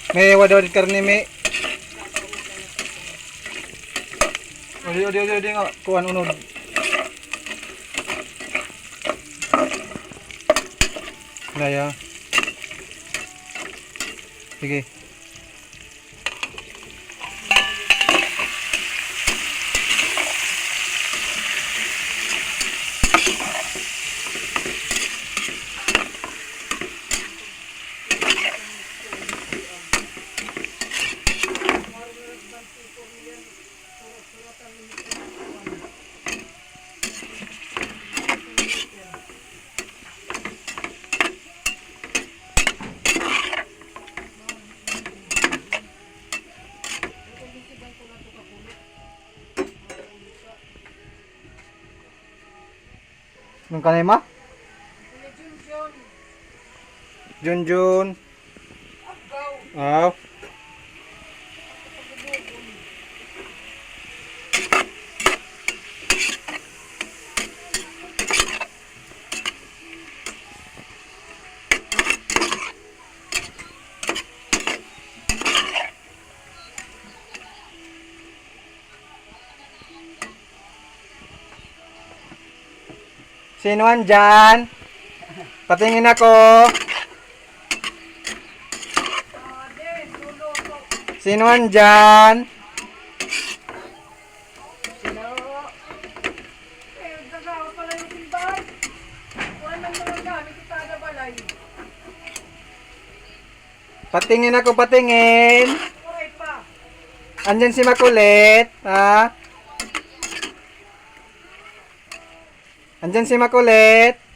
May wadawad karni may. Odi nga kuan unod. Naya. Sige. Nung kanay ma? Junjun. Aw. Sinuan dyan? Patingin ako. Sinuan dyan? Patingin ako, patingin. Andyan si Makulit, ha? Andyan si Makulit.